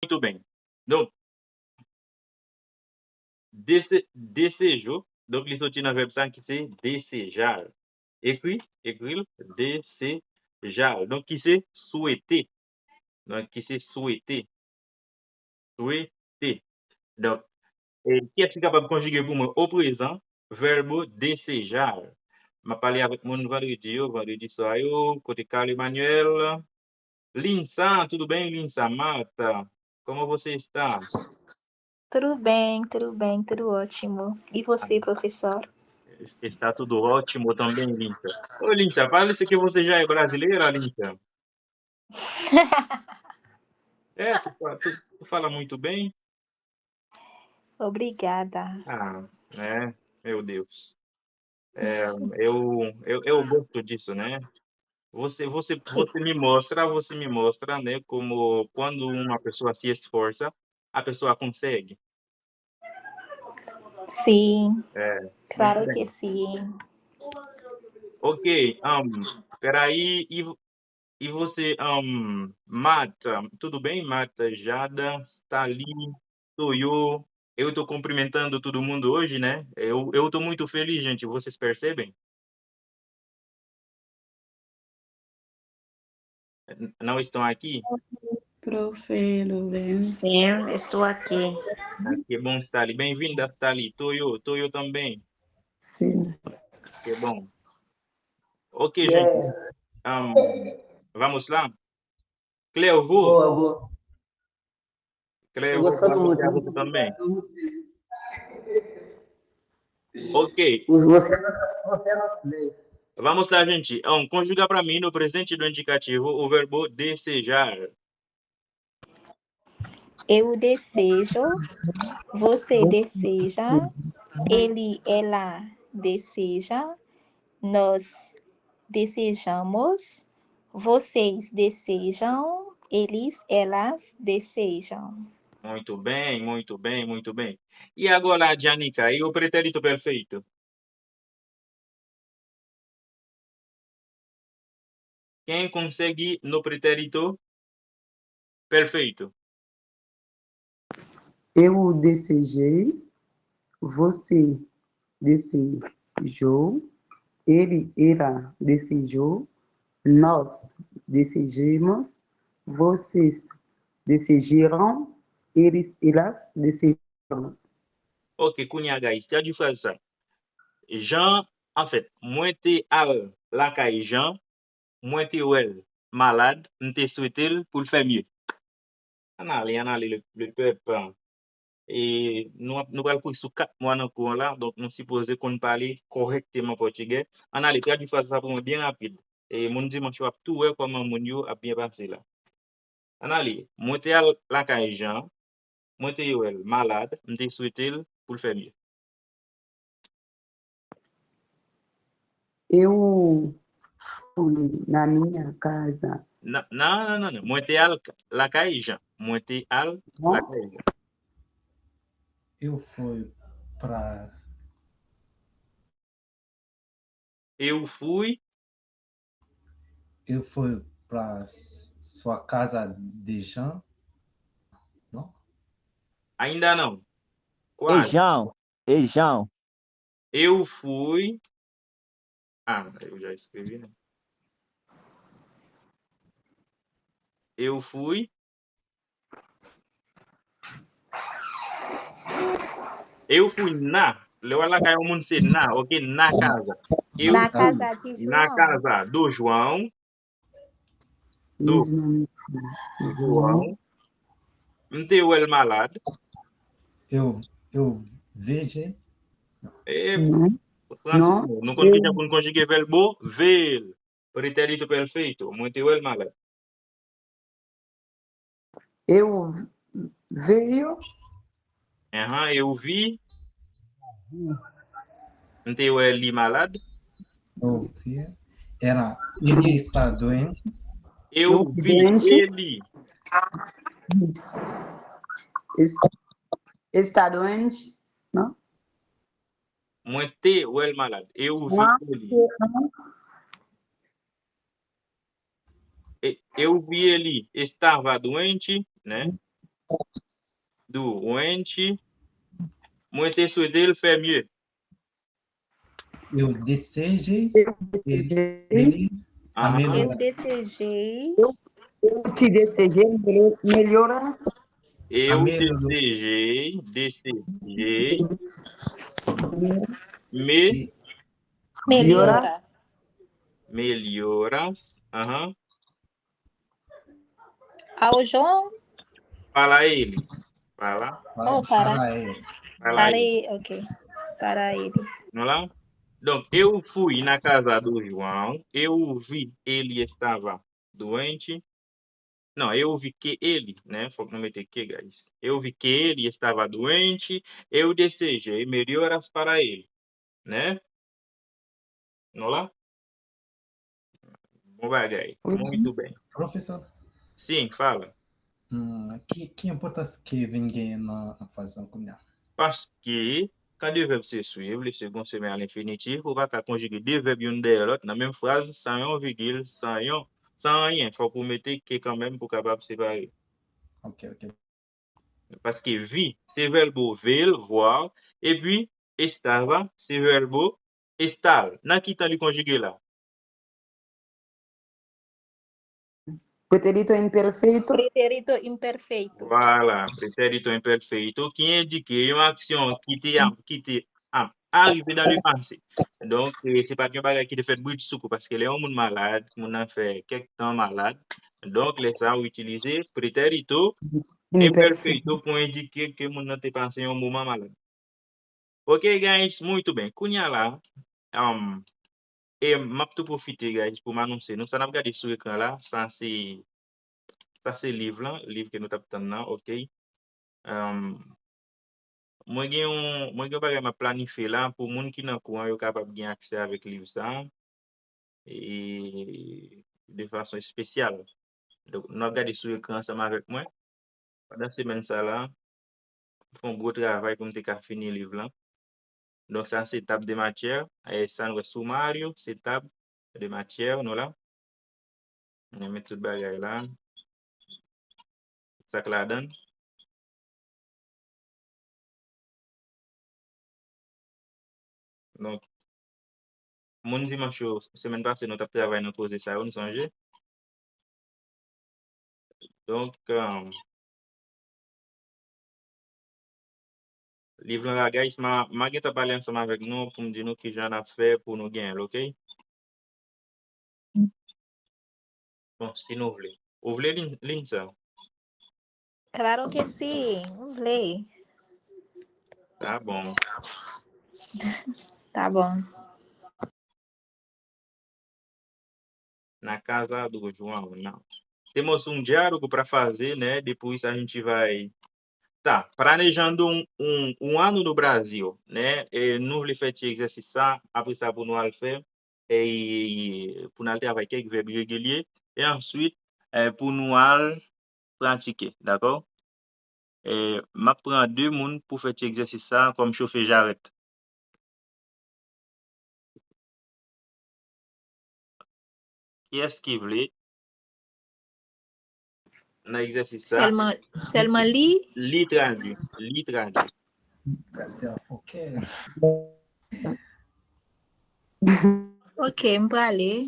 Muito bem. Donc, desejou. Donc, il sorti dans le verbe ça qui c'est désejar. Écrit, désejar. Donc, qui c'est souhaiter. Donc, qui c'est souhaiter. Souhaiter. Donc, qui est-ce qui est capable de conjuguer pour moi au présent, verbe désejar. Je parlé avec mon vendredi soir, côté Carl Emmanuel. Linsa, tudo bem, Linsa? Marta, como você está? Tudo bem, tudo ótimo. E você, professor? Está tudo ótimo também, Linsa. Ô, Linsa, parece que você já é brasileira, Linsa. Tu fala muito bem? Obrigada. Né? Meu Deus. Eu gosto disso, né? Você me mostra, né, como quando uma pessoa se esforça, a pessoa consegue. Sim, Muito claro que bem. sim. Ok, peraí, e você, Mata, tudo bem, Mata? Jada, Stali, Toyo, eu tô cumprimentando todo mundo hoje, né? Eu tô muito feliz, gente, vocês percebem? Não estão aqui? Profe Lourenço. Sim, estou aqui. Que bom, Stali. Bem-vinda, Stali. Toyo também. Sim. Que bom. Ok, gente, vamos lá? Cleovô, Boa. Tô Cleovô, gostando boa noite muito. a você também. Ok, Você é nosso bem. vamos lá, gente. Conjuga para mim no presente do indicativo o verbo desejar. Eu desejo, você deseja, ele, ela deseja, nós desejamos, vocês desejam, eles, elas desejam. Muito bem, muito bem, muito bem. E agora, Janica, e o pretérito perfeito? Quem consegue no pretérito perfeito? Eu desejei, você desejou, ela desejou, nós desejamos, vocês desejaram, elas desejaram. Ok, Kunyaga, c'est du faire ça. Jean, en fait, moi t'es al la caille Jean, moi t'es well malade, m'te souhaité pour le faire mieux. On a le peuple. Et nous allons pour 4 mois dans le cours là, donc nous supposons qu'on parle correctement portugais. On a les traduire ça pour moi bien rapide. Et mon dimanche soir tout ouais comment mon yo a bien passé là. On a les monter à la caille Jean, monter well malade, m'te souhaité pour le faire mieux. Eu fui na minha casa. Non. Monter à la caille Jean, monter à la Não? caille Jean. Eu fui para Eu fui sua casa de Jean, não? ainda não. Quase. Ejão. Eu fui. Eu já escrevi, né? Eu fui. Eu fui na. Leu ela caiu o mundo ser na, ok? Na casa. Eu Na fui casa de na João, casa do João. Do João. Meteu ele malado. Eu vejo. Francisco, Não? não conjuguei verbo ver. Pretérito perfeito. Meteu ele malado. Eu veio, Eu vi. Meteu ele malado. Eu vi. Ele está doente. Eu vi doente. ele. Está doente, não? Meteu ele malado. Eu vi ele. Eu vi ele estava doente, né? doente, moi te souhaité ele faire mieux. Eu desejei Desejei, ele Aham. Eu melhorar. desejei eu te desejei melhoras, Eu Melhorou. desejei me melhora melhoras. Aham. ao João. Fala ele. Fala Oh, para ele. ele. ele, ok. Para ele. Vamos lá? Donc, eu fui na casa do João, eu vi ele estava doente. Não, eu vi que ele, né? Fogo não meter que, guys. Eu vi que ele estava doente, eu desejei melhoras para ele, né? Vamos lá? Bom bagay. Muito bem. Professor, Sim, fala. que importância que vem ganhar na fazenda comunhão? Parce que, quand deux verbes se suivent, le second se met à l'infinitif, ou pas qu'à conjuguer deux verbes une derrière l'autre, dans la même phrase, sans yon virgule, sans rien. Faut qu'on mette que quand même pour capable séparer. Ok. Parce que vi, c'est verbo ver, voir, et puis estava, c'est verbo estar. Dans qui temps le conjugué là? pretérito imperfeito, Pretérito imperfeito. Voilà, prétérito imperfeito qui indique une action qui était arrivée dans le passé. Donc, c'est pas un bagage qui te fait bruit de soukou parce que les gens malade, mon a fait quelque temps malade. Donc, les gens ont utilisé prétérito imperfeito. imperfeito pour indiquer que mon a passé un moment malade. Ok, guys, muito bem. Kounya là, et m'a tout profiter, guys, pour m'annoncer. Nous, ça n'a pas regardé sur l'écran là. Ça, c'est livre là, livre que nous t'attendons là, ok? Moi gen bagay ma planifié là pour moun qui nan courant yo capable gen accès avec livre ça et de façon spéciale. Donc nous regarder sur écran ensemble avec moi. Pendant semaine ça là, font gros travail pour me te finir livre là. Donc ça c'est table de matière et ça nous sommaire, c'est table de matière nous là. On met tout bagay là. Ça que la donne. Donc moun dimanche semaine passée nous t'a travaillé dans cause ça on songe. Donc livre la guys, ma gen ta parler ensemble avec nous pour me dire nous qui j'en a fait pour nous gagner, ok? Bon, si nous voulons. Vous voulez ligne ça? Claro que sim. Lê. Tá bom. Tá bom. Na casa do João, não. Temos um diálogo para fazer, né? Depois a gente vai. Tá, planejando um ano no Brasil, né? E nous voulons faire esse exercício ça, après ça pour nous le faire et pour nous travailler quelques verbes réguliers et ensuite pour nous pratiquer, d'accord? Et m'a prend 2 moun pour faire cet exercice ça comme chauffer j'arrête. Qui est-ce qui voulait dans l'exercice ça? Seulement li. Li traduit. Ok. Ok, m'pa ler.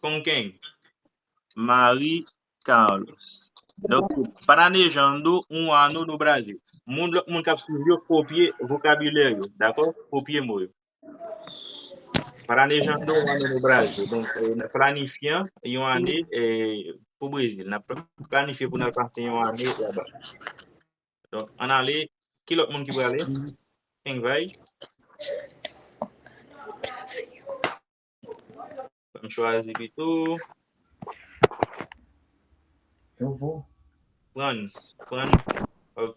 Com quem? Marie Carlos. Donc, planejando um ano no Brasil. Moun kap suivre copier vocabulaire, d'accord? Copier mot. Planejando um ano no Brasil. Donc, planifiant une année pour Brésil. N'a planifié pour nous partir une année là-bas. Donc, on allait qui l'autre monde qui va aller? Quem vai? Vamos choisir plutôt. Eu vou. Franz. Ok.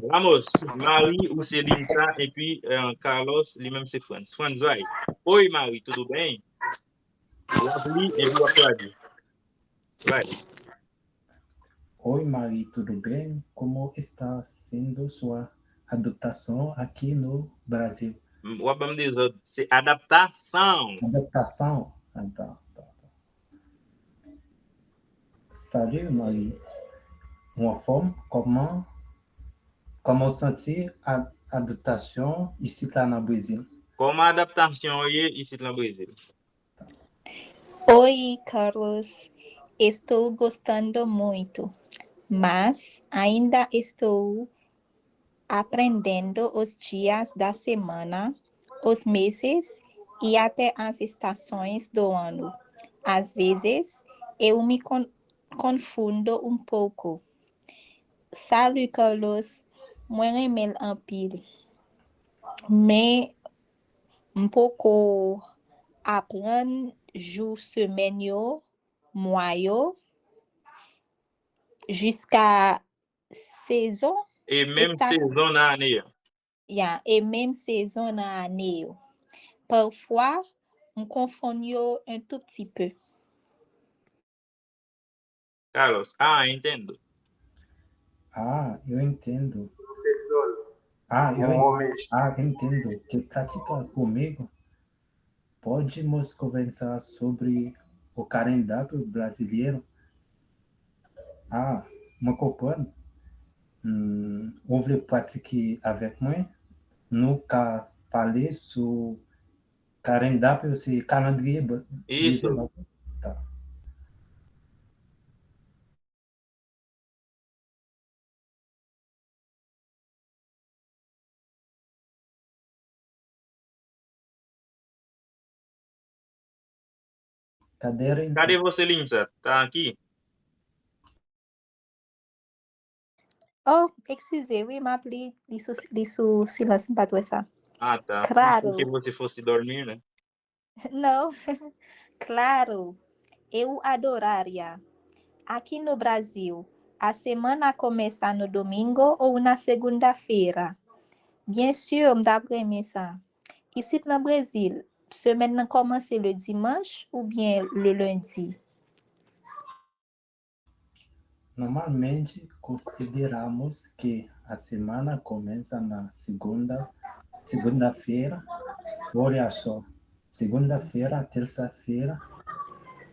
Ramos, Marie ou c'est Linda et puis Carlos, lui-même c'est Franz. Franz, vai. Oi, Marie, tudo bem? Lovely et puis après. Vai. Oi, Marie, tudo bem? Como está sendo sua adaptação aqui no Brasil? O abam des autres, c'est adaptação. Adaptação? Ah, tá. Salut, Marie. uma forma, comment sentir a adaptação ici lá no Brasil. Como a adaptação aí ici no Brasil? Oi, Carlos. Estou gostando muito, mas ainda estou aprendendo os dias da semana, os meses e até as estações do ano. Às vezes, eu me confundo um pouco. Salut, Carlos. Mwen remel an pil. Men mpoko apren jou semen yo, mwa yo, jiska sezon. E même saison na année. E même saison nan ane yo. Parfois, m konfon yo un tout petit peu. Carlos, entendo. Eu entendo. Professor, Eu entendo que praticar comigo podemos conversar sobre o calendário brasileiro. Uma companhia ouvre pratiquer avec moi. Nunca falei sobre calendário, se calendrier. Isso. Tá. Cadê você, Lindsay? Tá aqui? Oh, excusez, oui, m'a appelé li sou silence pa dwe sa. Tá. Claro. Porque você fosse dormir, né? Não, claro, eu adoraria. Aqui no Brasil, a semana começa no domingo ou na segunda-feira? Bien sûr, m'da preme sa. Ici no Brasil, semaine nan komanse le dimanche ou bien le lundi? Normalmente, consideramos que a semana começa na segunda-feira. Olha só, segunda-feira, terça-feira,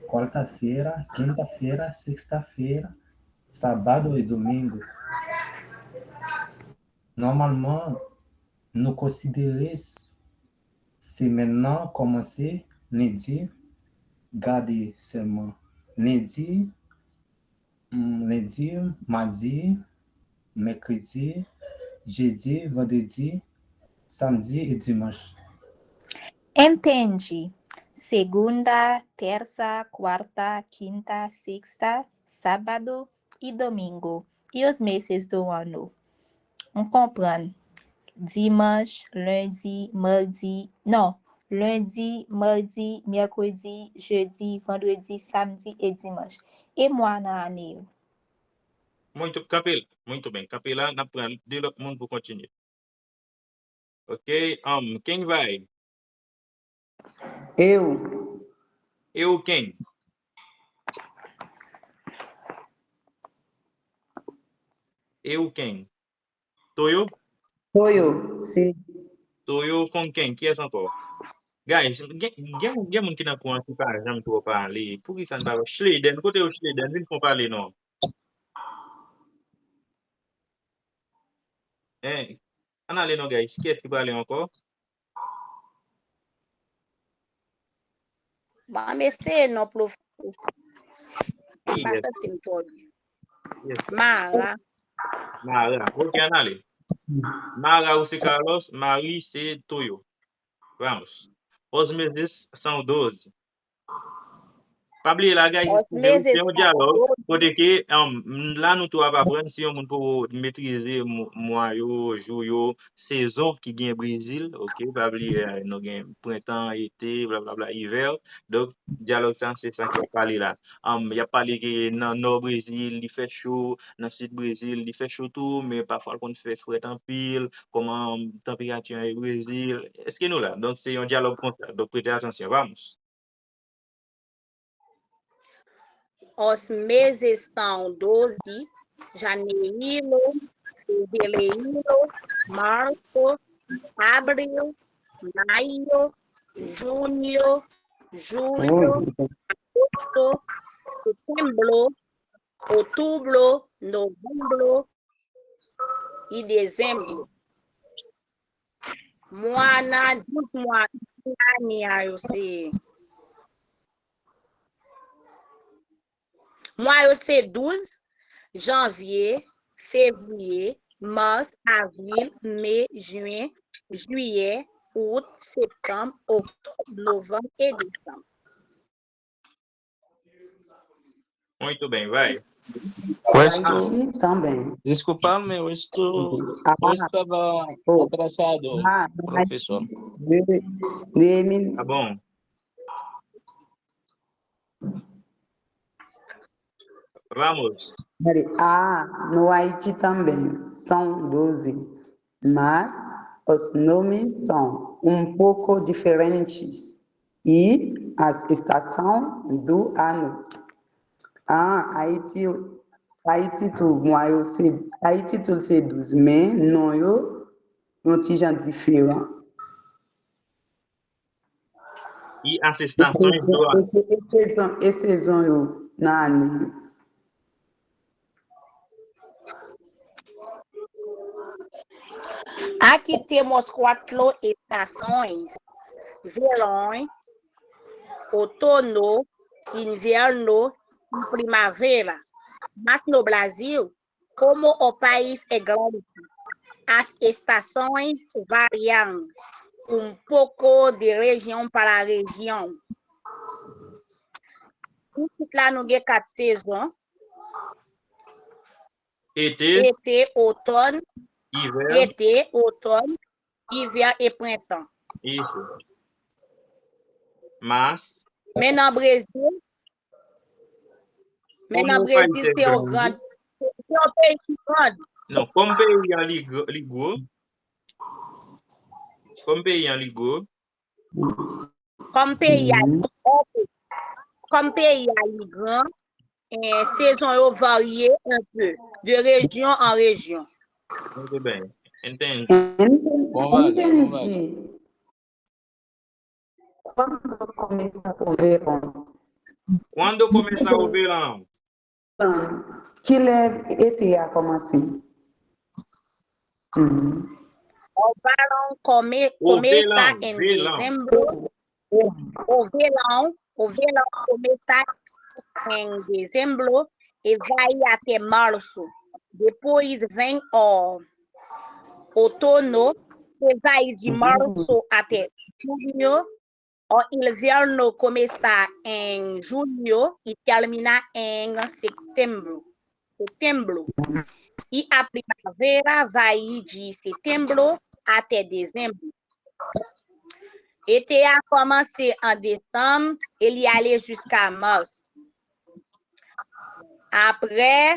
quarta-feira, quinta-feira, sexta-feira, sábado e domingo. Normalement, nous considérons semaine commencer lundi, garder seulement lundi, mardi, mercredi, jeudi, vendredi, samedi e dimanche. Entendi. Segunda, terça, quarta, quinta, sexta, sábado e domingo. E os meses do ano? On comprend. Dimanche, lundi, mardi, non, lundi, mardi, mercredi, jeudi, vendredi, samedi e dimanche. E moi nan ane yo? Muito bem. Capela, na plan de outro mundo pour continuer. Ok, quem vai? Eu. Eu quem? Eu quem? Toyo? Toyo, sim. Toyo com quem? Qui est encore? Guys, gen moun ki nan kouan ki pa jam tou parler. Pou ki sa n pa Schleden, kote ou Schleden, vin kon parler non. An ale non guys, qui est ki parler encore? Ba mese no professor. Yes. Bata simpod. Yes. Mara. Ok, an ale. Mara ou se Carlos, Marie se Toyo. Vamos. Os meses são 12. Pabli la guys, Os meses c'est un são dialogue 12. kote ke là nous tou ap apren si yon moun pou maîtriser mois yo, jou yo, saison qui gen Brésil, OK, pabli nou gen printemps, été, blablabla, hiver. Donc dialogue ça c'est ça qui a parlé là. Y a parlé que dans nord Brésil, il fait chaud, dans sud Brésil, il fait chaud tout, mais parfois qu'on fait fret en pile, comment température au Brésil. Est-ce que nous là? Donc c'est un dialogue comme ça. Donc prêtez attention, vamos. Os meses são 12. Janeiro, fevereiro, março, abril, maio, junho, julho, agosto, setembro, outubro, novembro e dezembro. Mois na 12 mois l'année yo c'est mois yo c'est 12 janvier, février, mars, avril, mai, juin, juillet, août, septembre, octobre, novembro e dezembro. Muito bem, vai. Haiti também. Desculpa-me, eu estava Oh. atrasado, No professor. Haiti, Tá bom. Vamos. no Haiti também são 12, mas os nomes são um pouco diferentes e as estações do ano. Haiti tu c'est 12, mais non yo tinha diferente. E as estações do ano. Esse sonho na ano. Aqui temos 4 estações: verão, outono, inverno e primavera. Mas no Brasil, como o país é grande, as estações variam pouco de região para região. Lá no G 4 saisons: Été, été, outono, hiver. été, outono, hiver e printemps. Isso. Mas, Mais no Brasil, como o país é c'est au grande, grand. C'est un pays grand. não, como pays en ligou, comme pays en ligou, Comme pays grand, saison yo varie un peu de région en région. muito bem. Entende? Entendi. Quando começa o verão? Quando começa o verão? Que leve été como assim? O verão começa em dezembro. O verão começa em dezembro e vai até março. Depois vem o outono, que vai de março até junho. O inverno começa em julho e termina em setembro. E a primavera vai de setembro até dezembro. Été a commencé en décembre, il y allait jusqu'à mars. Après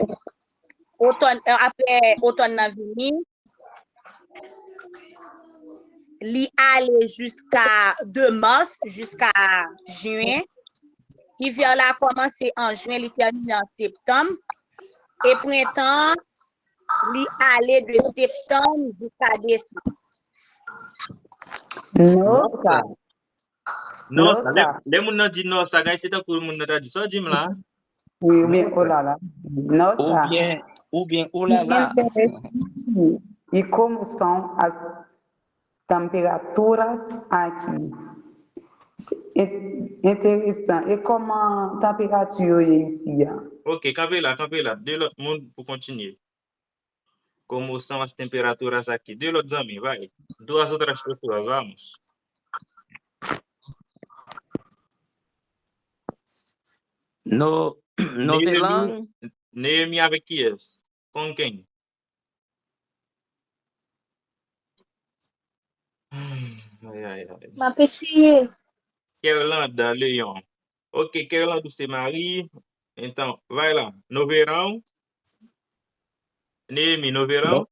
automne venu, il allait jusqu'à de mars jusqu'à juin. Hiver a commencé en juin, il termine en septembre. Et printemps, il allait de septembre jusqu'à décembre. Nossa, le moun nan di nossa, guys, c'est pour moun nan ta di so dim la. Oui, mais oh là là. Nossa. Ou bien, oh là là. E como são as temperaturas aqui? Interessant. E como a temperatura é ici? Ok, campé là. De l'autre monde pour continuer. Como são as temperaturas aqui? De l'autre amis, vai. 2 outras pessoas, vamos. No verão. Neemi avec qui est? Com quem? Ai. Ma pessoa. Kerlanda Leon. Ok, Kerlanda c'est Marie. Então, vai lá. No verão. Neemi, no verão.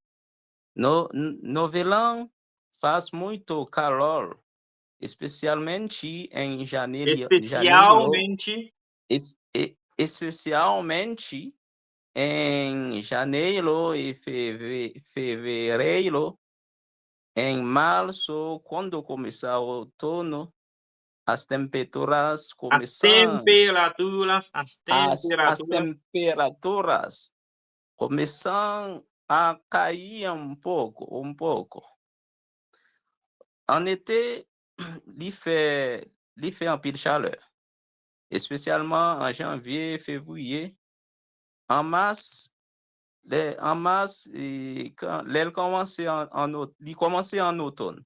No verão faz muito calor, especialmente em janeiro. Especialmente em janeiro e fevereiro. Em março, quando começar o outono, as temperaturas começam. As temperaturas começando a cair um pouco. En été, il fait un peu de chaleur, spécialement en janvier, février. En mars, quand l'air commençait il commençait en automne.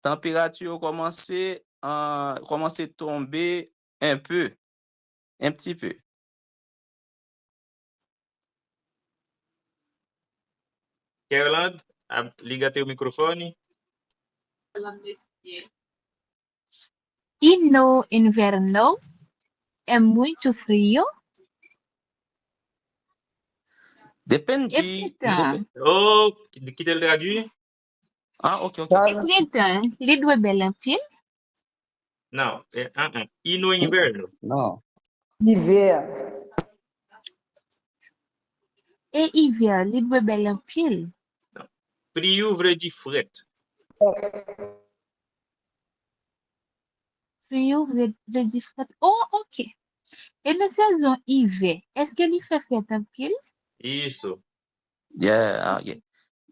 Température commençait à tomber un petit peu. Caroline, liga teu microfone. E no inverno é muito frio? Depende. E printemps? Oh, qui te le traduit? Ah, ok. E printemps, ele doit bel en pile? Não, e no inverno? Não. Hiver. E hiver, ele doit bel en pile? Frio veut dire fret. Frio veut dire fret. Oh, ok. E na saison hiver, est-ce que ele fait fret en pile? Isso. Yeah, ok.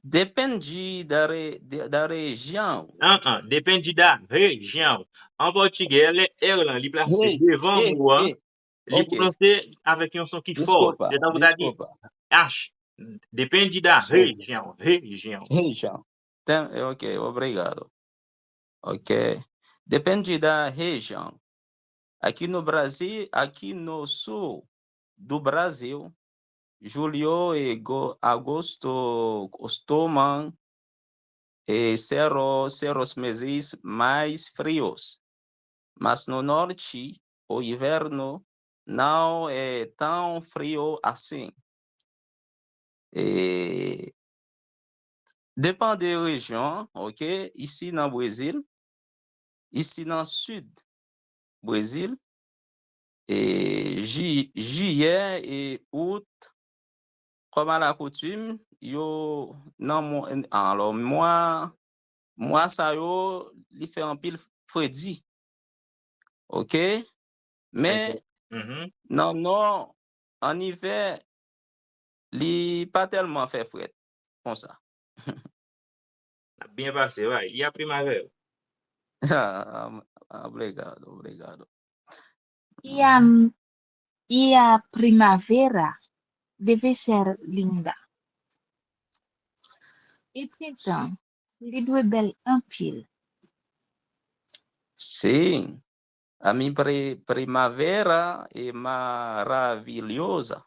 Depende da região. Depende da região. En portugais, Erlan, il place devant moi, il prononce avec un son qui fort. Desculpa. H. Depende da região. Ok, obrigado. Ok. Depende da região. Aqui no Brasil, aqui no sul do Brasil, julho e agosto costumam ser os meses mais frios. Mas no norte, o inverno não é tão frio assim. Depende da região, ok? Ici no Brasil, ici no sud Brasil, juillet et août, comme à la coutume, alors moi ça il fait un pile freddi, ok? Mais non, en hiver, il pas tellement fait fret comme ça. Bien passé, vai. E a primavera? Obrigado. E a primavera deve ser linda. E printemps, ele doit bel en pile? Sim, a minha primavera é maravilhosa.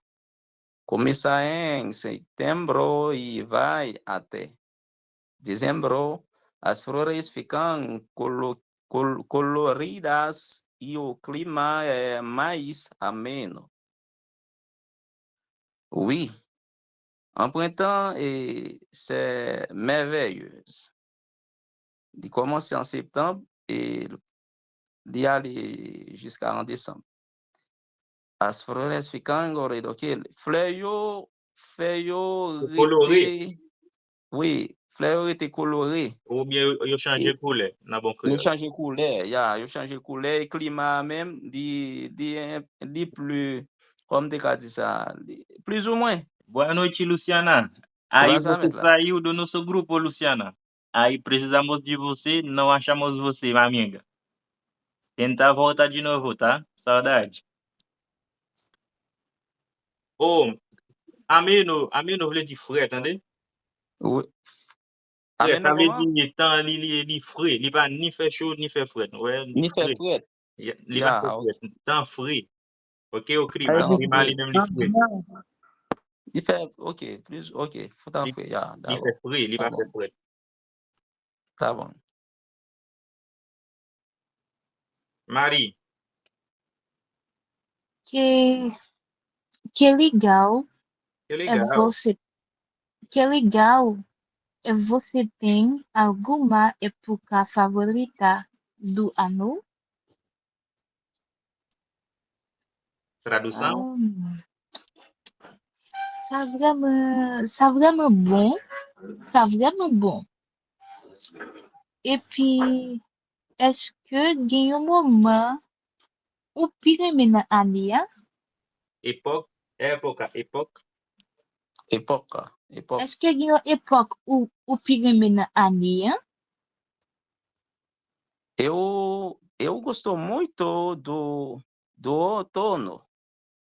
Começa em setembro e vai até dezembro. As flores ficam coloridas e o clima é mais ameno. Oui, en printemps, c'est merveilleux. Il commence en septembre et d'y aller jusqu'en décembre. As flores ficam coloridas, ok? Fleur était coloré. Ou bien, yo changé couleur, na bon Yo créole. changé couleur, et climat même, dit plus, comme tu as dit ça, plus ou moins. Boa noite, Luciana. Aí Vas a você mettre lá. saiu do nosso grupo, Luciana. Aí precisamos de você, não achamos você, minha amiga. Tenta voltar de novo, tá? Saudade. Oh, ameno veut dire frais, entendez? Oui. Frais, Ameno ça veut comment? dire temps, li frais. Il pas ni fait chaud, ni fait frais. Ouais, Ni fait frais. Il pas fait frais. Temps frais. Ok, au climat. Aí, Temps Climat, frais. il même li frais. Il fait, ok, plus, ok, faut t'en faire, Il d'accord. fait frais, il pas fait frais. Tá bom. Marie, Que legal que é legal. você tem alguma época favorita do ano? Tradução? Ça vraiment bon. Et puis, est-ce que il y a un moment où pire maintenant année? Époque. Época. Est-ce que il y a une époque où pirime na année, hein? Eu gosto muito do outono.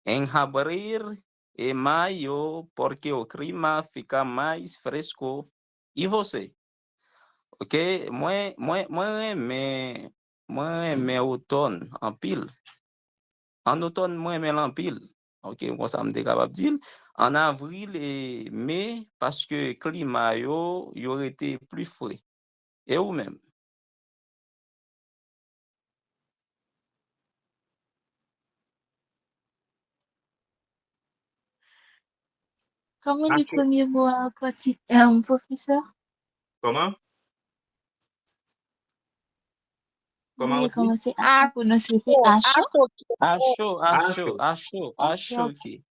Em abril e maio, porque o clima fica mais fresco. E você? Ok? Moi aime outono en pile. En automne, moi aime en pile. Ok, moi ça me dit capable de dire. En avril et mai, parce que le climat yo aurait été plus frais. Et ou même? Comment le Acho. premier mot professeur? Comment? Comment Oui, on dit? comment c'est Acho, prononcer? C'est acho? Acho. Ok.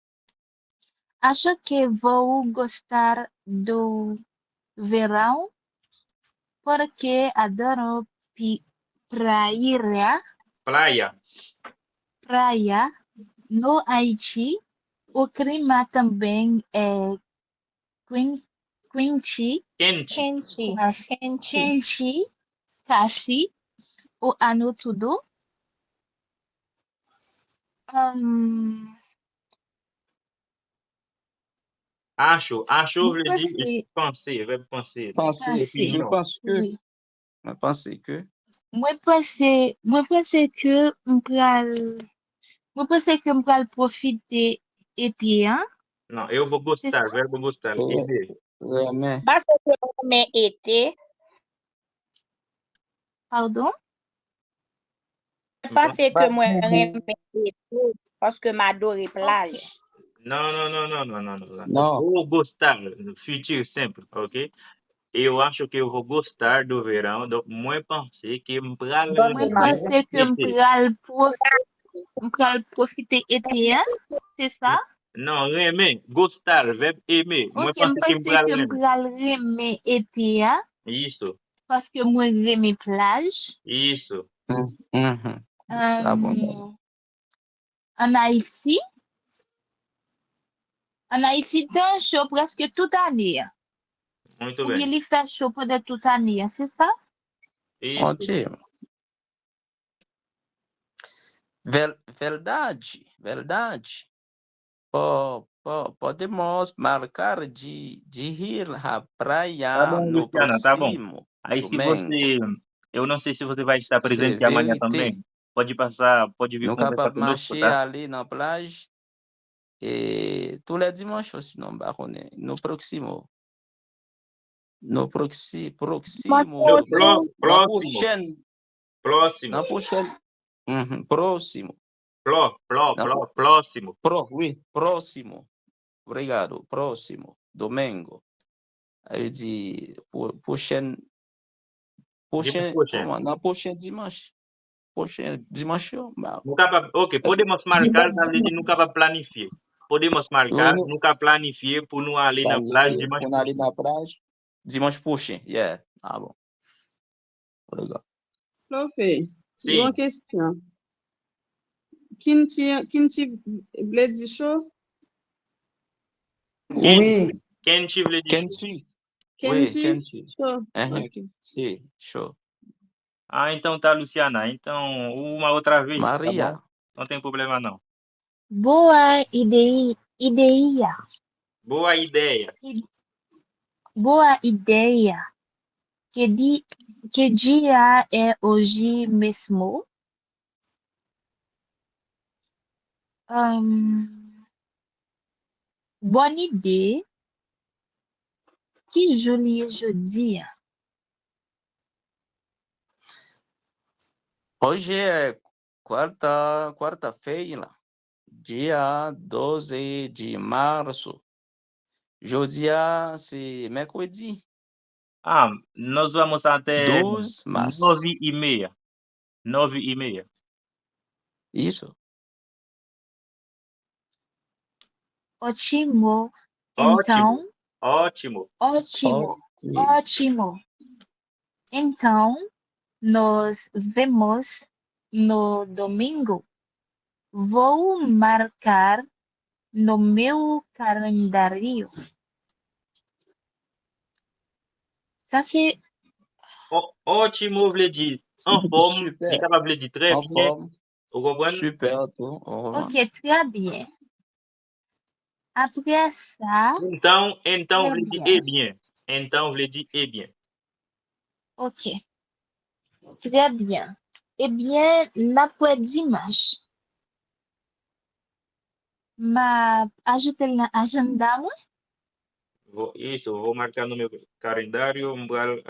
Acho que vou gostar do verão porque adoro Praia. praia no Haiti. O clima também é quente, Quente. quente, quase o ano todo. Acho. Acho veut dire Você penser, verbe penser. Penser. Je Opinion. pense que. oui. Je pense que. Moi pense que m'pral profiter été, hein? Non, eu vou C'est gostar, ça? verbo gostar. Aimer. Aimer. parce que eu reme été, Pardon? parce que moi reme été, parce que m'adore plage. Não. Não. Eu vou gostar, futur simple, ok? Eu acho que eu vou gostar do verão, donc moi penser que m'pral Donc, Moi aimer pense que été. m'pral profiter été, hein? C'est ça? Non, aimer, gostar, verbe aimer. Moi Ok, penser que m'pense m'pral que aimer. m'pral reme été, hein? Isso, Parce que moi reme plage. isso. Tá bom. En Haïti, tan chaud presque toute année. Muito Ou bien bem. il fait chaud pendant toute année, c'est ça? Isso. Ótimo. Verdade. Podemos marcar de ir à Tá praia bom, no Luciana, tá bom. próximo Aí se domingo. você, eu não sei se você vai estar C'est presente amanhã vérité. também. Pode passar, pode vir Nous conversar capables de conosco, marcher, tá? aller dans la plage et tous les dimanches aussi, non, bah, no próximo. No próximo. Na prochaine. Próximo. Próximo. Próximo. Oui, próximo. Obrigado. Próximo. Domingo. Aí de prochaine. Prochain. Na prochaine dimanche. Prochaine dimanche, bah. Nou kapab, ok, podemos marcar, ça veut dire nou kapab planifiye. Podemos marcar, nou ka planifiye pou nou ale nan plaj dimanche On aller prochain. dans la plage dimanche prochain. Yeah. Ah bon. Obrigado. Flofé, Sim. bonne question. Kinti vle di chaud? Oui. Kenchi vle di chou. Kenchi. Oui, Kenchi. Chaud. Ok. Sim, show. Ah, então tá, Luciana. Então, uma outra vez, tá Maria. bom? Não tem problema não. Boa ideia. Boa ideia. Boa ideia. Que dia é hoje mesmo? Bonne ideia. Que jolie jeudi. Hoje é quarta-feira, dia 12 de março. Dia c'est mercredi. Ah, nós vamos até 12 março. 9h30. 9h30. Isso. Ótimo. Então, Ótimo. ótimo. Então, nos vemos no domingo. Vou marcar no meu calendário. Ça, c'est Ótimo vle di en forme, Super. li capable vle di très En bien. forme. Vous comprenez? Super tout. Au revoir. OK, très bien. Après ça, Então très vle di bien. eh bien. Então vle di eh bien. OK, très bien. Eh bien, l'après dimanche, ma ajouter dans agenda moi. Isso, vou marcar no meu calendário, mbral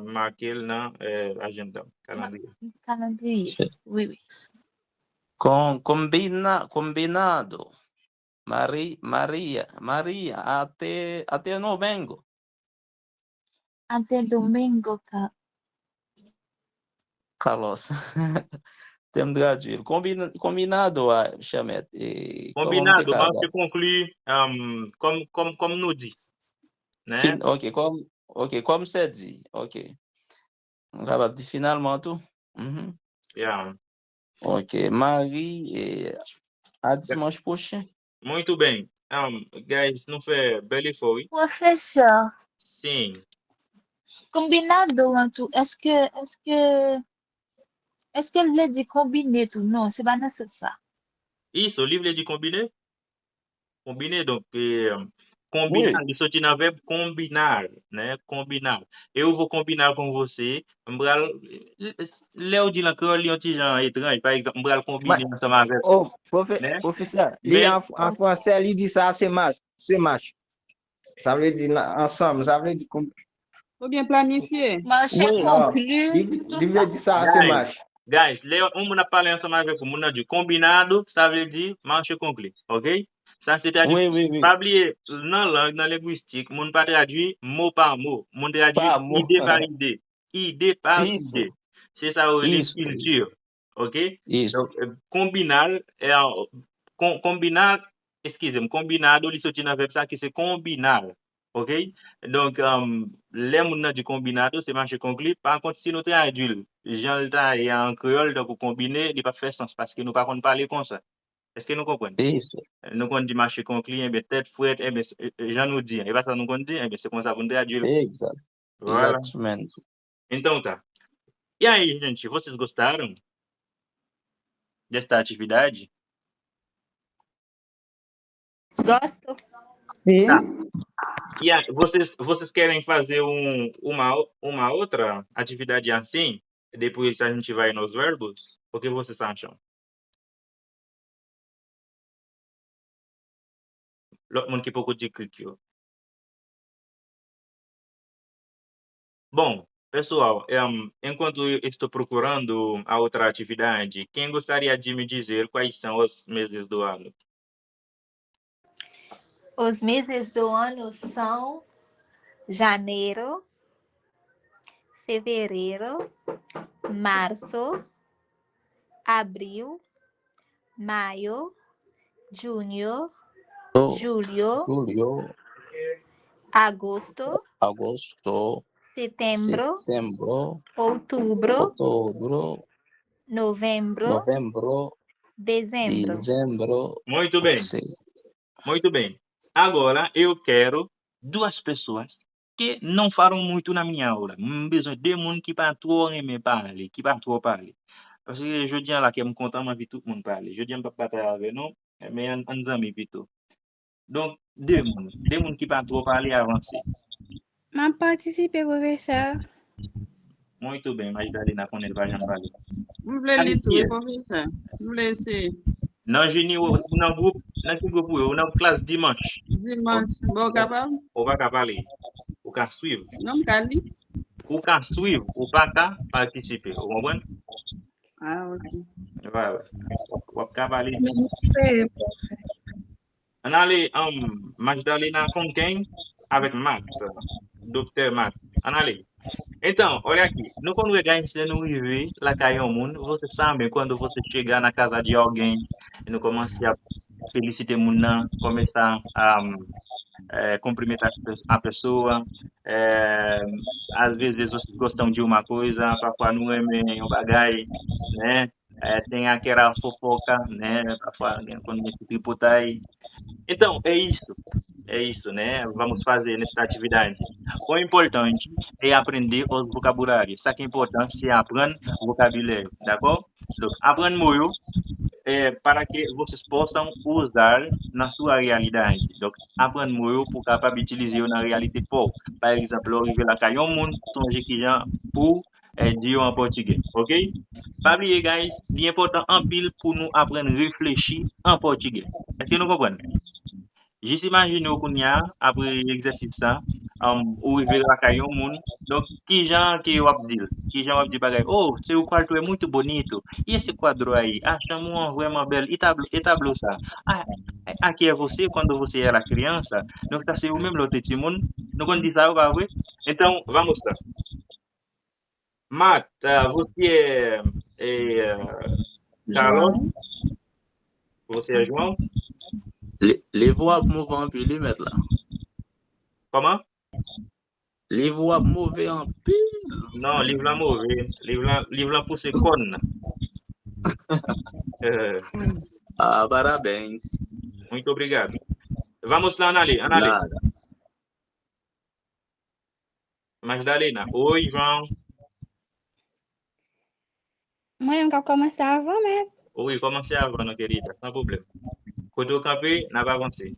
marquer na agenda, calendrier. Calendrier. Oui, oui. Combinado. Maria, até domingo. Até domingo, Carlos. Temos de graduar. Combinado, Chamet. Combinado, mas se conclui como nous dit, né? Ok, comme c'est dit. Ok. On va dire finalement tout. Yeah. Ok, Marie, à dimanche prochain. Muito bem. Guys, não foi bel effort, oui? Professeur, Sim. combinado, est-ce que elle dit combiner tout? Non, c'est pas nécessaire. Isso, o livro é de combiné? Combiné, donc, combinar, ele só tinha verbo combinar, né? Combinar. Eu vou combinar com você, mbral, Léo dit là que li un petit genre étrange, par exemple, mbral combiner ensemble avec. Oh, né? professeur, Mais- en français, il dit ça, c'est match. Ça veut dire ensemble, ça veut dire Faut bien planifier. Marché conclu, il tout veut ça. dire ça, c'est match. Guys, on a parlé ensemble avec vous, on a dit combinado, ça veut dire marché conclu, ok? Ça c'est-à-dire, Oui. pas oublier, dans langue, dans linguistique, on pas traduit mot par mot, on traduit Par mot. idée par idée par Isso. idée. C'est ça, les Isso. cultures, ok? Isso. Donc, combinar, excusez-moi, combinado, il sorti dans verbe ça qui c'est combinar, ok? Donc, les gens du combinado, c'est marché conclu. Par contre, si nous traduisons, Jean Lta et en créole, donc combiner, il n'a pas fait sens parce que nous ne parler comme ça. Est-ce que nous comprenons? Isso. Nous on dit marché conclu, eh bien, tête fouette, eh bien, Jean nous dit, et pas ça nous on dit, eh bien, c'est comme ça vous traduisez. Exato. Voilà. Exatamente. Então tá. E aí, gente, vocês gostaram desta atividade? Gosto. Sim. Tá. E aí, vocês querem fazer uma outra atividade assim? Depois a gente vai nos verbos? O que vocês acham? L'autre monde qui peut côté clique. Bom, pessoal, enquanto eu estou procurando a outra atividade, quem gostaria de me dizer quais são os meses do ano? Os meses do ano são janeiro, fevereiro, março, abril, maio, junho, julho, agosto, setembro, outubro, novembro, dezembro. Muito bem. Muito bem. Agora eu quero duas pessoas que não falam muito na minha aula. Besoin de monde qui pas trop aimer parler, qui pas trop parler. Parce que je dis là que me content ma vie tout le monde parler. Je dis pas parler avec nous, mais en amis plutôt. Donc deux monde qui pas trop parler avancer. M'a participé, professeur. Muito bem, mas Dalina quando ele vai já parler. Vous voulez lire tout, professeur? Vous voulez essayer? Non, je ni dans groupe, dans classe dimanche. Dimanche, bon, capable? On va parler. On va suivre. Non, Kali? On va suivre, on va participer. Vous comprenez? Ah, ok. Voilà. On va parler. On allait Magdalena Conquin avec Max, docteur Max. On allait. Então, olha aqui, no quando você não vive lá caiu o mundo, você sabe quando você chegar na casa de alguém e não começa a felicitar o mundo, começar a cumprimentar a pessoa, às vezes vocês gostam de uma coisa, para não é um bagay, né? Tem aquela fofoca, né? Para quando você tributar. Então, é isso. É isso, né? Vamos fazer nesta atividade. O importante é aprender os vocabulários. Ça que é importante, c'est aprender vocabulário, d'accord? Donc, aprendre mots para que vocês possam usar na sua realidade. Donc, aprendre mots pour capable utiliser na realidade pour. Par exemple, arriver là, quand un monde songe qui gens pour dire en portugais, ok? Pas oublier, guys, c'est important en pile pour nous apprendre à réfléchir en portugais. Est-ce que nous comprenons? Juste imagine au Kounia, après l'exercice ça, ou river la caillou moun, donc qui gens que wap dire, qui gens wap dire bagay, oh, seu quarto é muito bonito, e esse quadro aí, achamos vraiment belle, e tableau ça, ah, aqui é você quando você era criança, donc ça c'est o mesmo l'autre petit monde, nous on dit ça ou pas vrai? Então, vamos lá. Matt, você é Carol, João, você é João, Les voix mauvais en pile, mettre là. comment? Les voix mauvais en pile. Non, livre là mauvais, livre là pour ses connes. Ah, parabéns. Muito obrigado. Vamos lá, Anali. Nada. Magdalena. Oi, João. Mwen ka komanse avan, met. Oui, commencez avant, non, querida. Sans problème. Quando eu campei, não vai avançar.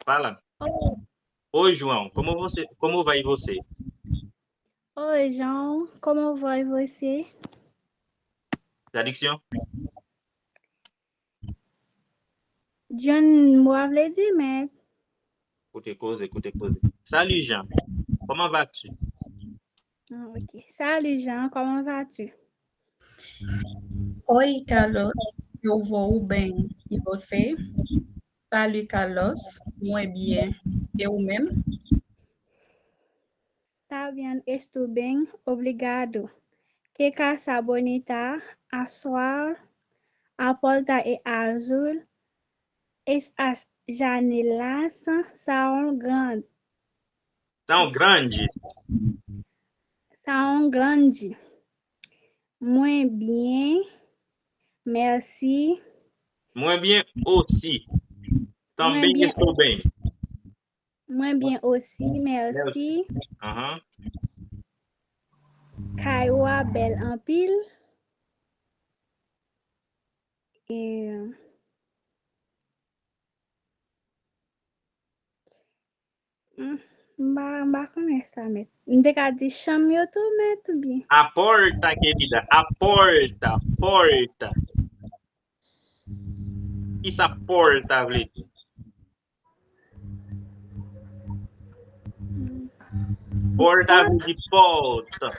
Fala. Oi, João. Como vai você? Oi, João. Como vai você? Traduction? John Moavle di, met. Écoutez. Salut, Jean. Comment vas-tu? Ok. Salut, Jean. Comment vas-tu? oi, Carlos. Eu vou bem. E você? Salut, Carlos. Muito bem. Eu mesmo? Tá bien, estou bem. Obrigado. Que casa bonita. A sua a porta é azul. As janelas são grandes. São grandes. São grandes. Muito bem. Merci. Muito bem aussi. Também bien. estou bem. Muito bem aussi. Merci. Kaiwa bel en pile. Mba começar, met. Não ka di chame eu tô meto bem. A porta, querida. A porta. Porta. Isso a porta, Vlete. Porta de porta.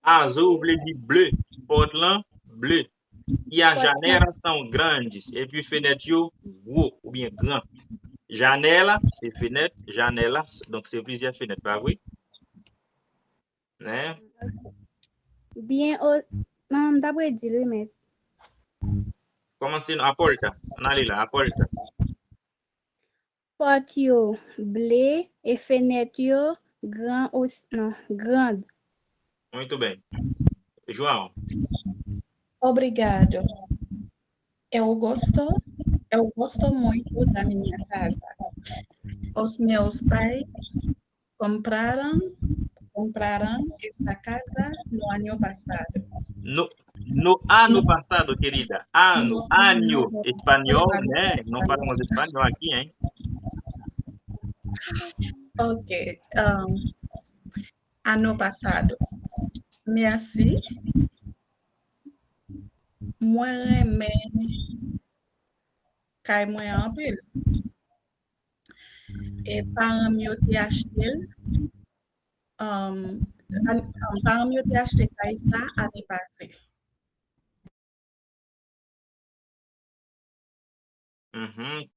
Azul de bleu. Porte lá, bleu. E as janelas são grandes. E puis fenêtre gros ou bien grand. Janela, c'est fenêtre. Janela, donc c'est plusieurs fenêtres, pas vrai? Né? Bien, dá pra dizer, met. Commencez a porta. Allez là, a porta. Porte yo bleu e fenêtre yo grand não, grande. Muito bem. João. Obrigado. Eu gosto muito da minha casa. Os meus pais compraram esta casa no ano passado. No ano passado, querida. Ano espanhol, né? Não falamos espanhol aqui, hein? Ok. Ano passado. Merci. Moi, cai moins en pile. Et par mieux te acheter, par mieux te acheter cai ça année passée.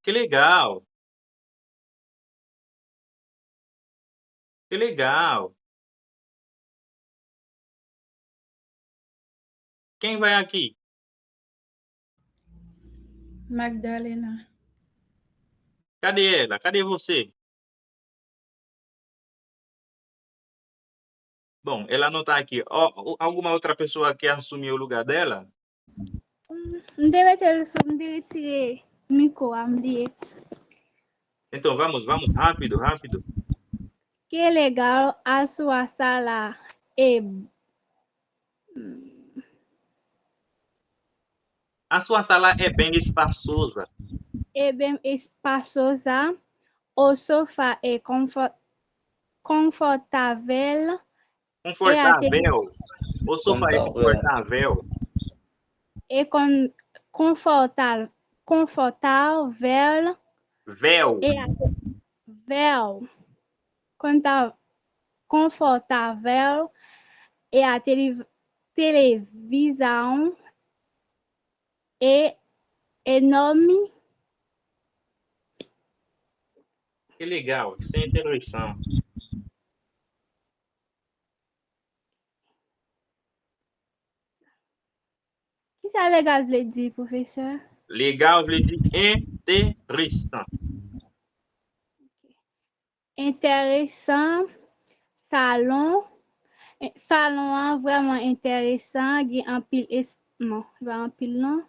Que legal. Que legal. Quem vai aqui? Magdalena. Cadê ela? Cadê você? Bom, ela não tá aqui. Alguma outra pessoa quer assumir o lugar dela? me retirer micro, Então, vamos, rápido. Que legal a sua sala é A sua sala é bem espaçosa. bem espaçosa, o sofá é confortável. O sofá é confortável. É confortável. Confortável e a televisão é enorme. Que legal, isso é interessante. Isso é legal de dizer, professor. Legal, veut dire interessant. Intéressant. Salon vraiment intéressant. Il y a un pile non, un pile non.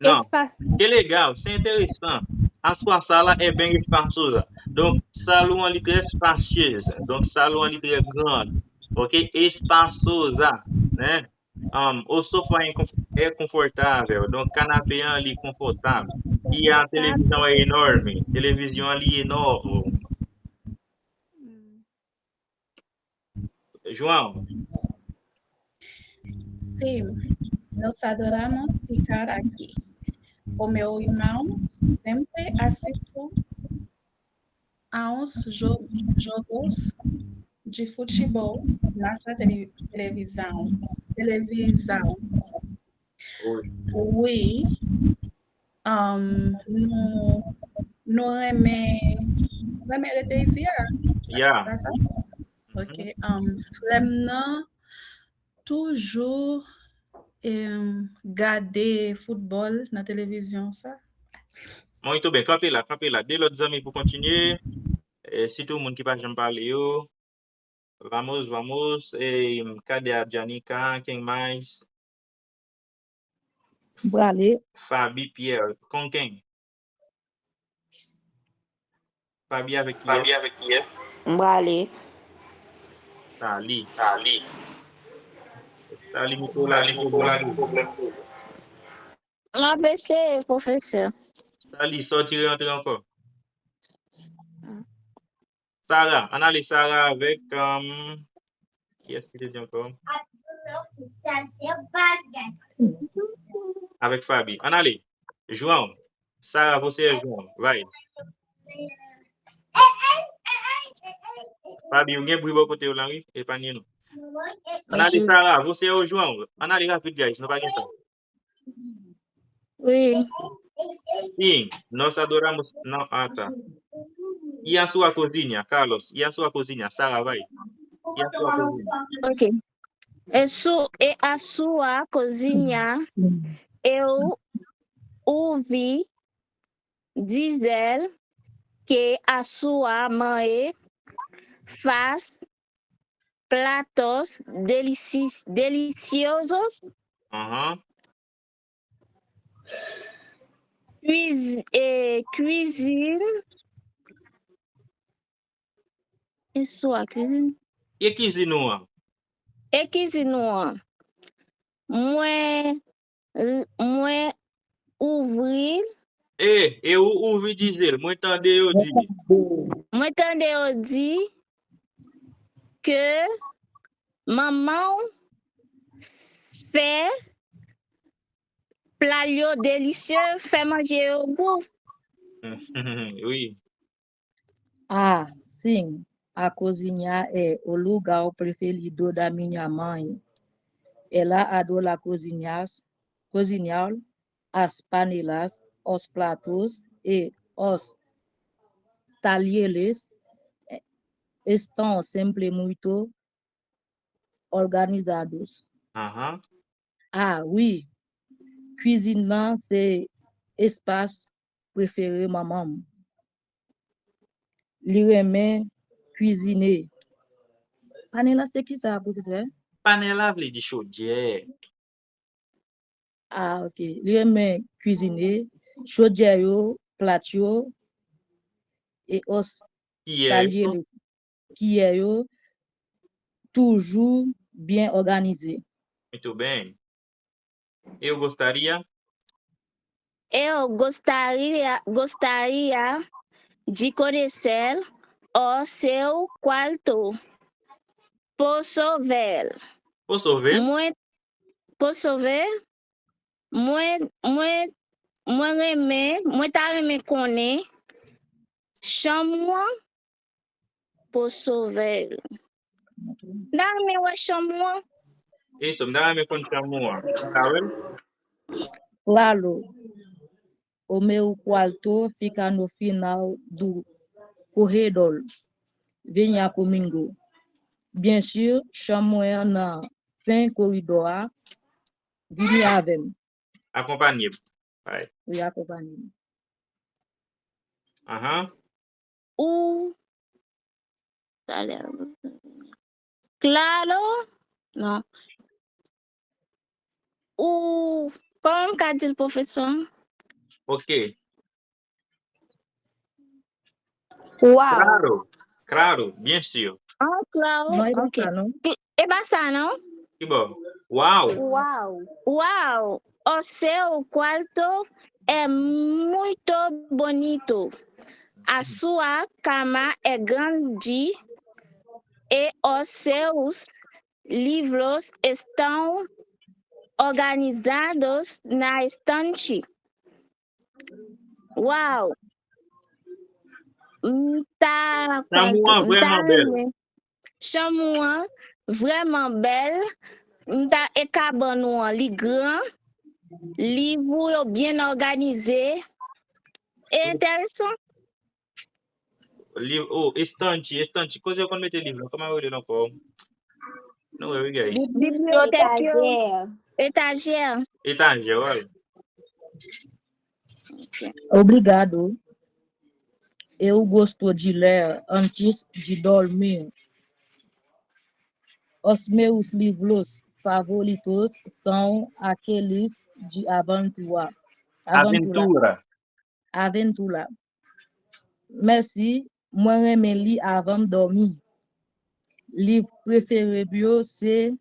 Não, Espaço. que legal, isso é interessante. A sua sala é bem espaçosa. Donc, salon ali é spacieuse. Donc, salon ali é grande. Ok? Espaçosa, né? O sofá é confortável. Donc, canapé ali confortável. E a televisão é enorme. Televisão ali enorme. João. Sim, nós adoramos ficar aqui. O meu irmão sempre assiste a uns jogos de futebol nessa televisão. Oui. Nous aimons rester ici. Yeah. Ok. Vraiment, toujours garder football na televisão, ça? Muito bem, campez là. Dès l'autre amis pour continuer. Si tout le monde qui va jamais parler, vamos. Cadê a Janica? Quem mais? Brale. Fabi Pierre. Com quem? Fabi avec qui? Brale. Sali, me problème. ABC, professeur. Sali, sortir et entrer encore. Sarah, analyse Sarah avec qui est-ce que tu dis encore? Avec Fabi. Analyse. João. Sarah, você é João. Vai. Fabi, alguém brigou com o teu lá, e para Nino. Analyse Sarah, você é o João. Analyse rápido, guys. Não vai aguentar. Oui. Sim, nós adoramos. Não, tá. E a sua cozinha, Carlos? E a sua cozinha? Sarah, vai. E a sua cozinha? Ok. E a sua cozinha, eu ouvi dizer que a sua mãe faz pratos deliciosos. Cuisine. E sua cozinha? E cuisine. E cuisine. Moi ouvir. Eu ouvi dizer, moi entender eu dire que maman fait plat délicieux, fait manger au goût. Oui. Ah, sim. A cozinha é o lugar preferido da minha mãe. Ela adora cozinhar as panelas, os pratos e os talheres estão sempre muito organizados. Ah, oui. Cuisiner, c'est espace préféré maman. Lui aime cuisiner. Panela, c'est qui ça, professeur? Panel la vle di chaudière. Ah, ok. Li reme cuisiner, chaudière yo, plat yo, et os Cuillère talier yo. le cuillère yo, toujours bien organisé. Muito bem. Eu gostaria Eu gostaria de conhecer o seu quarto. Posso ver? Posso ver? Posso ver? Moi ta reme konen chambre. Posso ver? Da reme wè chambre. Isso, me dá me con chamua. Sabe? Claro, o meu quarto fica no final do corredor. Venha comigo. Bien sûr, chambre na fin corridor. Vini avem. Acompanhe. Vai. Oui, acompanhe. Aham. Claro? Non. Como qu'a dit le professeur? Ok. Uau! Claro, bien sûr. Ah, claro. Não é Ok. ça, não? É basta, não? Que bom. Uau! Uau! Uau! O seu quarto é muito bonito. A sua cama é grande e os seus livros estão organizados na estante. Uau! Chamua vraiment belle. Chamua vraiment belle. E cabanon li grand. Livre bien organisé. É intéressant. Oh, estante. Coisa eu quando meter livro. Como eu não como. Não é aí. Bibliothèque. Étagère. Étagère, olha. Obrigado. Eu gosto de ler antes de dormir. Os meus livros favoritos são aqueles de aventura. Aventura. Merci. Moi, reme li avant dormir. Livre préféré bio, c'est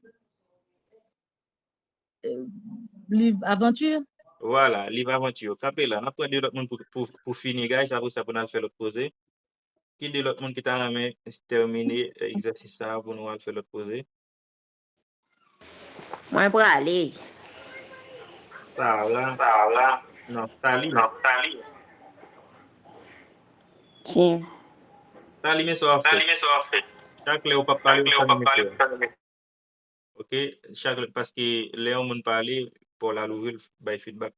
livre aventure. Voilà, livre aventure. Capé là, on a pris de l'autre monde pour finir, guys. Après ça, pour nous faire l'autre poser. Qui de l'autre monde qui t'a terminé l'exercice ça pour nous faire l'autre poser? Moi, pour aller. Ça là. Non, Tali. Tiens. Tali, mais ça va fait. Chaque léo pas parler ok, parce que léo moun parler pour la nouvelle by feedback.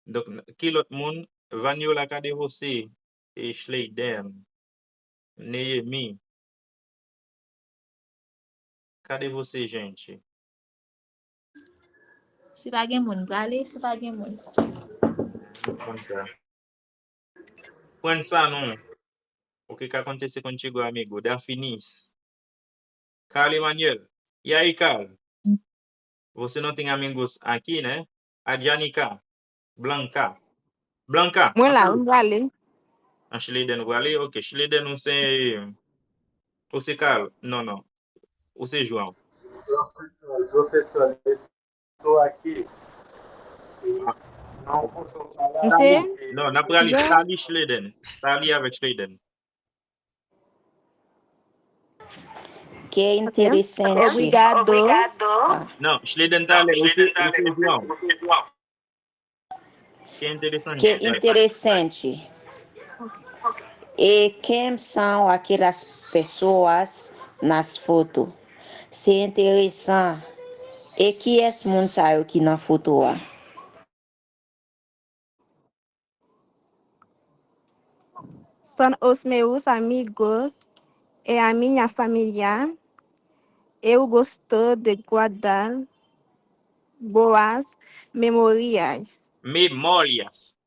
Donc, qui l'autre monde? Vanyola Kadevose et Schleiden. Nehemi. Kadevose, gente. Se pa gen moun prale, se pa gen moun. Põe ça, non? O que acontece contigo, amigo? Dafinis. Carl Emanuel. E aí, Carl? Você não tem amigos aqui, né? A Janica. Blanca. Moi là, on va aller. A Schleiden vai ali? Ok, Schleiden não sei. Você, Carl? Não. Você, João? Professor, estou aqui. Não posso falar. Você? Não, na pra ali. Está ali Schleiden. Está ali avec Schleiden. Que interessante. Obrigado. Não, Schleiden está ali. Você, João. Que interessante. Que interessante. E quem são aquelas pessoas nas fotos? Se é interessante. E que é esse mundo saiu aqui na foto? São os meus amigos e a minha família. Eu gosto de guardar boas memórias. Memórias.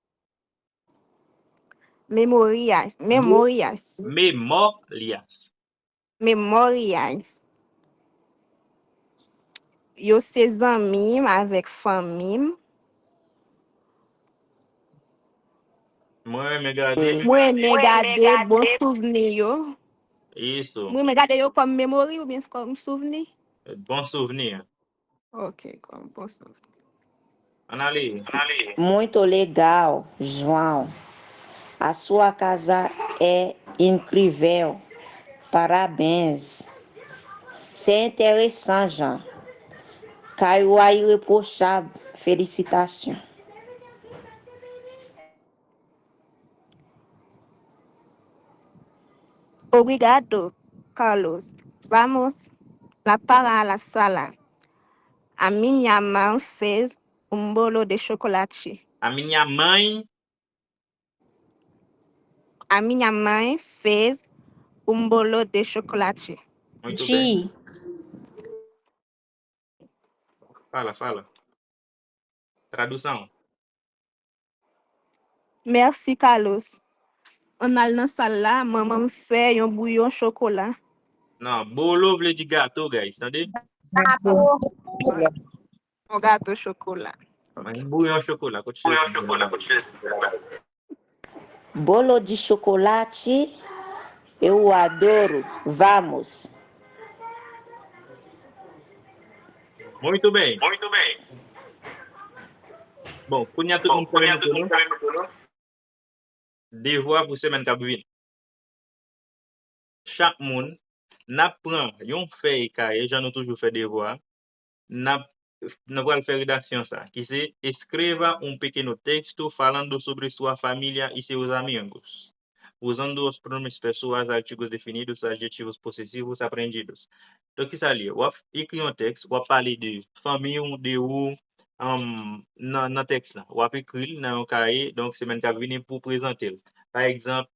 yo se zanmim avec famim. Moi, me gade. Moi, me gade bon souvenir yo. Isso. Moi, me gade yo comme memory ou bien comme souvenir? Bon souvenir. Ok, comme bon souvenir. Anali. Muito legal, João. A sua casa é incrível. Parabéns. C'est intéressant, Jean. Caiu aí reprochable. Félicitations. Obrigado, Carlos. Vamos lá para a sala. A minha mãe fez bolo de chocolate. A minha mãe. A minha mãe fez bolo de chocolate. Muito bem. Fala. Tradução. Merci, Carlos. On a dans salle là, maman fait un bouillon chocolat. Non, bolo vle di gâteau, guys. Entendez? Un gâteau chocolat. Un bouillon chocolat. Bolo de chocolate, eu adoro. Vamos. Muito bem. Bon, kounya tout moun kare nou kono. Devoir pour semaine kap vin. Chaque moun n'a prend yon feuille cahier, j'en ai toujours fait devoir. N'a pral faire rédaction ça, qui c'est escreva un pequeno texto falando sobre sua família e seus amigos, usando os pronomes pessoas, artigos definidos, adjetivos possessivos aprendidos. Donc, que ça li? Ou écrit un texte, ou parler de famille de ou dans texte là, ou écrit dans un cahier, donc c'est même qu'a venir pour présenter. Par exemple,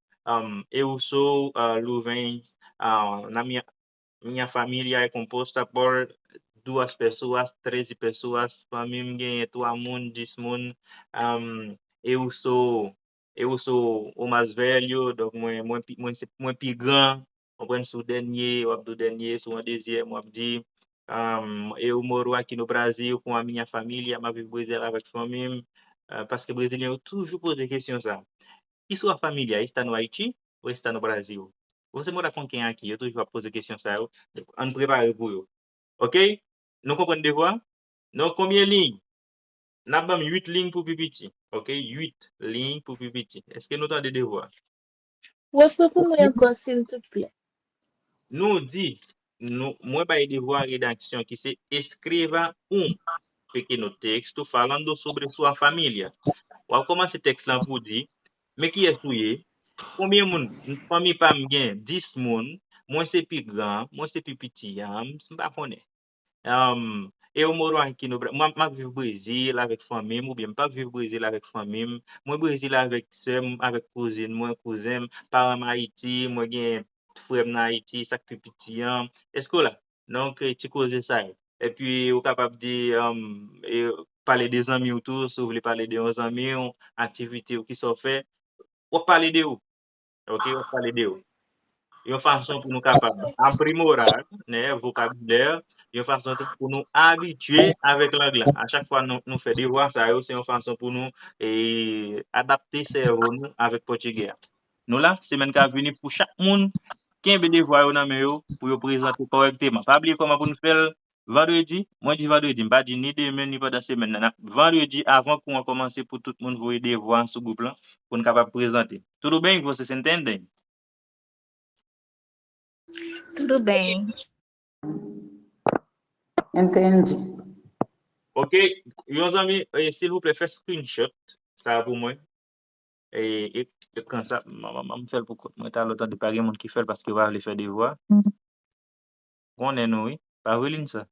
eu sou Luvens, na minha família é composta por 2 pessoas, 13 pessoas, para mim ganha 3 moun, 10 moun. Eu sou o mais velho, donc moi plus grand, on prend sou dernier, ou do dernier, sou un deuxième, ou dit eu moro aqui no Brasil com a minha família, mas vivo Brasil avec famille, parce que Brésilien eu toujours posé question ça. E sua família está no Haiti ou está no Brasil? Você mora com quem aqui? Eu toujours poser question ça. On prépare pour vous. OK? Nous comprenons devoir? Donc, combien de lignes? Nous avons 8 lignes pour PPT. OK? 8 lignes pour PPT. Est-ce que nous avons des devoirs? Répondez-moi encore, s'il te plaît. Nous dit, moi, par devoir rédaction qui c'est escreva pequeno texto falando sobre sua família. On va commencer texte là pour dire, mais qui est souillé? Combien de monde? Famille pas bien 10 moun, moi c'est plus grand, moi c'est plus petit, je pas connais. Eu moro aqui no Brasil, moi vivo Brésil avec famille, ou bien pas vivre Brésil avec famille, moi Brésil avec sœur, avec cousine, moi cousin, parents Haïti, moi gen frère en Haïti, ça plus petit, est-ce que là? Donc tu causes ça. Et puis ou capable de parler des amis autour, si vous voulez parler de vos amis, activité qui sont fait, ou parler de où? OK, on parle de où? Une façon pour nous capables améliorer le vocabulaire, une façon pour nous habituer avec l'anglais. À chaque fois nous fait devoir ça, c'est une façon pour nous adapter cerveau nous avec portugais. Nous là, semaine qui venir pour chaque monde qui veut devoir dans main pour présenter correctement. Pas oublier comment pour nous faire vendredi, moi dis vendredi, pas dit ni demain ni pendant semaine. Vendredi avant qu'on commence pour tout le monde voir devoir sur groupe là pour nous capable présenter. Tudo bem, você se entende? Tudo bem. Entendi. OK, meus amis, s'il vous plaît, faites screenshot ça pour moi. Et quand ça, me fait pour moi t'as le temps de parler monde qui fait parce que va aller faire des voix. On est nous, oui. Pas relire ça.